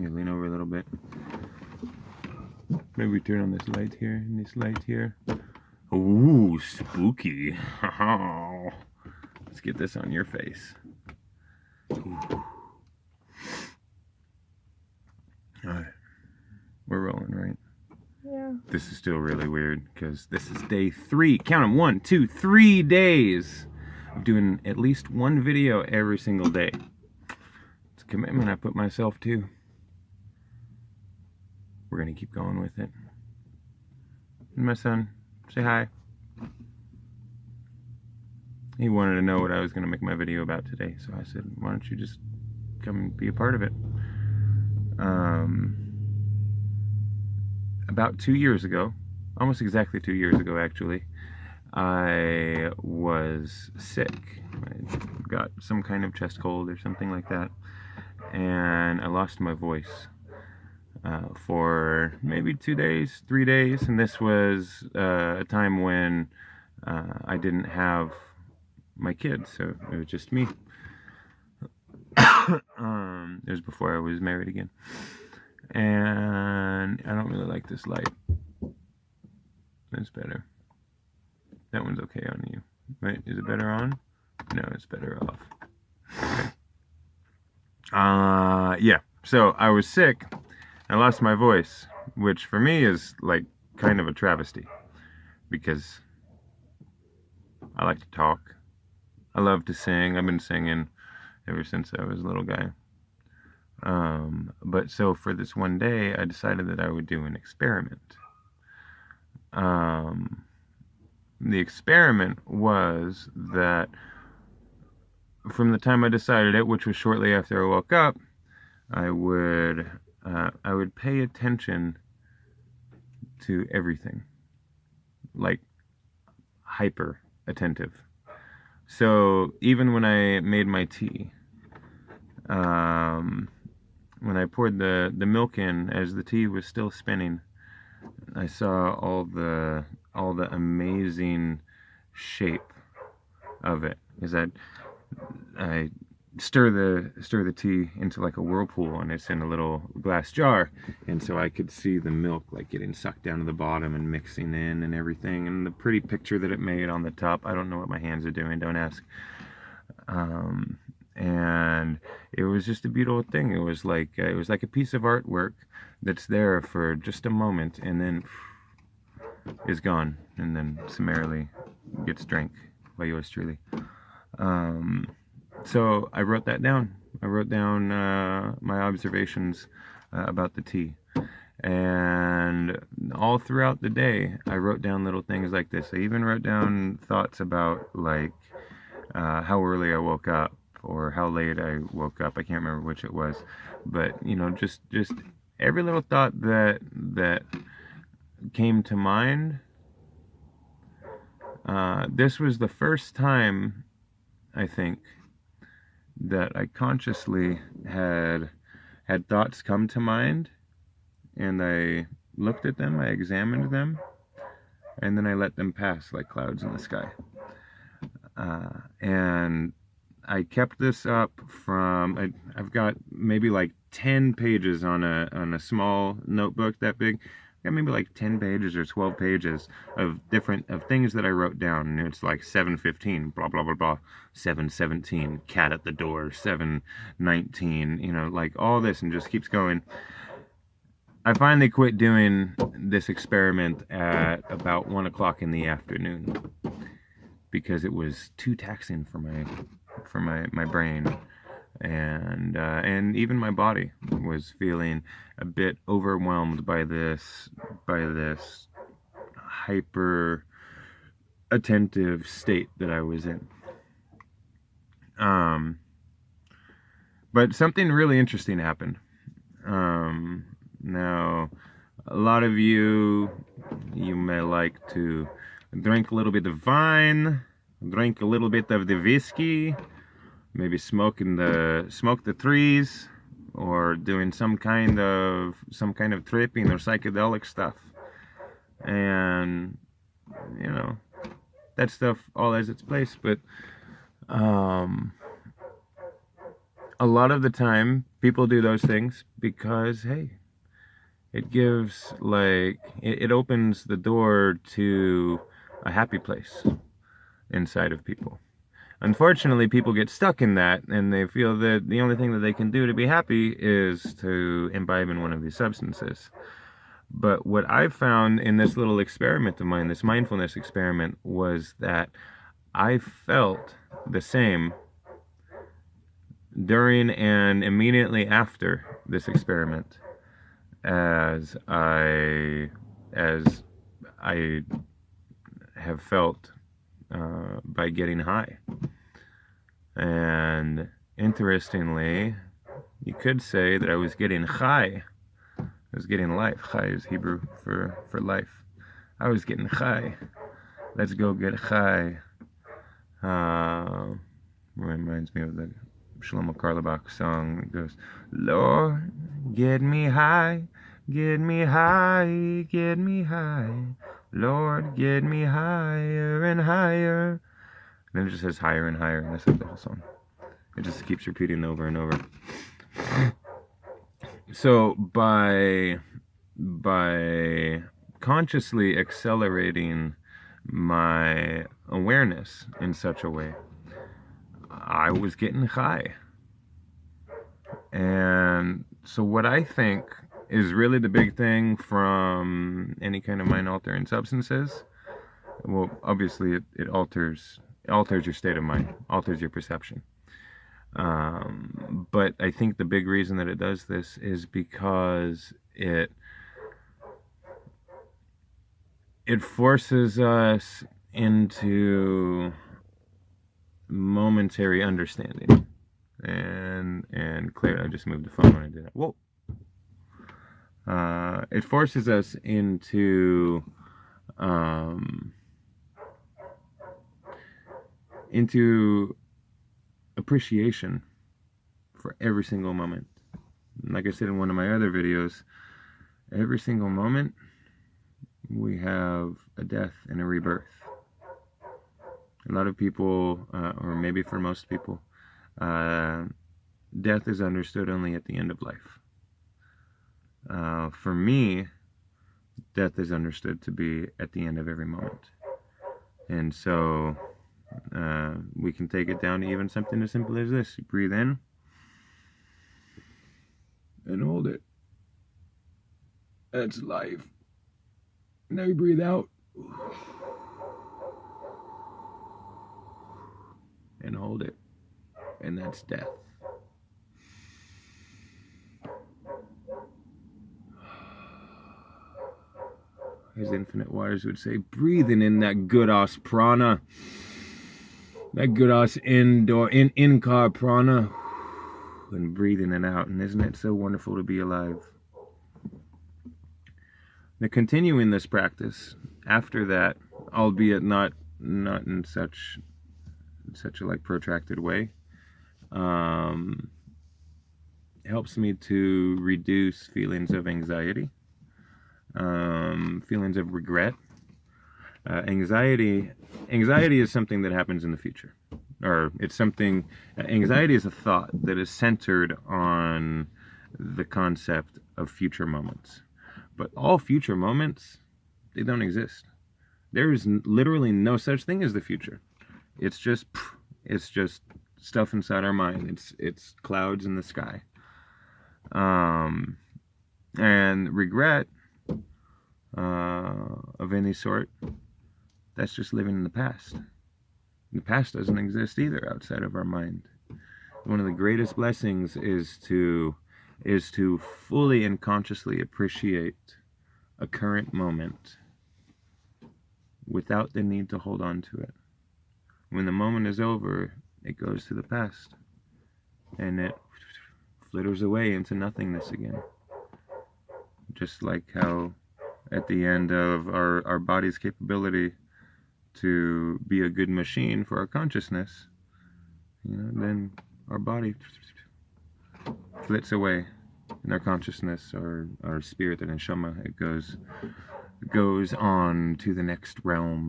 You lean over a little bit. Maybe we turn on this light here and this light here. Ooh, spooky. Let's get this on your face. Ooh. Alright. We're rolling, right? Yeah. This is still really weird because this is day 3. Count them. 1, 2, 3 days of doing at least one video every single day. It's a commitment I put myself to. We're going to keep going with it. And my son, say hi. He wanted to know what I was going to make my video about today, so I said, why don't you just come and be a part of it? About 2 years ago, almost exactly 2 years ago actually, I was sick. I got some kind of chest cold or something like that, and I lost my voice for maybe 2 days, 3 days, and this was a time when I didn't have my kids, so it was just me. It was before I was married again. And I don't really like this light. That's better. That one's okay on you. Wait, is it better on? No, it's better off. Okay. Yeah. So I was sick. I lost my voice, which for me is like kind of a travesty because I like to talk. I love to sing. I've been singing ever since I was a little guy. But so for this one day, I decided that I would do an experiment. The experiment was that from the time I decided it, which was shortly after I woke up, I would pay attention to everything, like hyper attentive. So even when I made my tea, when I poured the milk in as the tea was still spinning, I saw all the amazing shape of it. Is that I stir the tea into like a whirlpool, and it's in a little glass jar, and so I could see the milk like getting sucked down to the bottom and mixing in and everything, and the pretty picture that it made on the top. I don't know what my hands are doing, don't ask. And it was just a beautiful thing. It was like a piece of artwork that's there for just a moment and then is gone, and then summarily gets drank by yours truly. So I wrote that down. I wrote down my observations about the tea. And all throughout the day, I wrote down little things like this. I even wrote down thoughts about like how early I woke up or how late I woke up. I can't remember which it was, but you know, just every little thought that came to mind. This was the first time, I think, that I consciously had thoughts come to mind, and I looked at them, I examined them, and then I let them pass like clouds in the sky. And I kept this up from, I've got maybe like 10 pages on a small notebook that big. I got maybe like 10 pages or 12 pages of things that I wrote down. And it's like 7:15, blah, blah, blah, blah. 7:17, cat at the door. 7:19, you know, like all this, and just keeps going. I finally quit doing this experiment at about 1 o'clock in the afternoon because it was too taxing for my brain, and even my body was feeling a bit overwhelmed by this hyper attentive state that I was in. But something really interesting happened. Now, a lot of you may like to drink a little bit of wine, drink a little bit of the whiskey, maybe smoke the trees, or doing some kind of tripping or psychedelic stuff. And you know, that stuff all has its place, but a lot of the time, people do those things because, hey, it gives, it opens the door to a happy place inside of people. Unfortunately, people get stuck in that, and they feel that the only thing that they can do to be happy is to imbibe in one of these substances. But what I've found in this little experiment of mine, this mindfulness experiment, was that I felt the same during and immediately after this experiment as I have felt by getting high. And interestingly, you could say that I was getting chai. I was getting life. Chai is Hebrew for life. I was getting chai. Let's go get chai. Reminds me of the Shlomo Carlebach song. It goes, Lord, get me high, get me high, get me high. Lord, get me higher and higher. And then it just says higher and higher, and that's like the whole song. It just keeps repeating over and over. So by consciously accelerating my awareness in such a way, I was getting high. And so what I think is really the big thing from any kind of mind-altering substances, well, obviously it alters your state of mind, alters your perception. But I think the big reason that it does this is because it forces us into momentary understanding and clear. I just moved the phone when I did that. Whoa. It forces us into appreciation for every single moment. Like I said in one of my other videos, every single moment we have a death and a rebirth. A lot of people, or maybe for most people, death is understood only at the end of life. For me, death is understood to be at the end of every moment. And so we can take it down to even something as simple as this. You breathe in and hold it. That's life. Now you breathe out and hold it, and that's death. As Infinite Waters would say, breathing in that good-ass prana, that good-ass in-car prana, and breathing it out. And isn't it so wonderful to be alive? Now, continuing this practice after that, albeit not in such a protracted way, helps me to reduce feelings of anxiety, feelings of regret. Anxiety is something that happens in the future, or it's something. Anxiety is a thought that is centered on the concept of future moments. But all future moments, they don't exist. There is literally no such thing as the future. It's just stuff inside our mind. It's clouds in the sky. And regret of any sort, that's just living in the past. The past doesn't exist either outside of our mind. One of the greatest blessings is to fully and consciously appreciate a current moment without the need to hold on to it. When the moment is over, it goes to the past, and it flitters away into nothingness again. Just like how at the end of our body's capability to be a good machine for our consciousness, then our body flits away, and our consciousness, or our spirit, and neshama, it goes on to the next realm.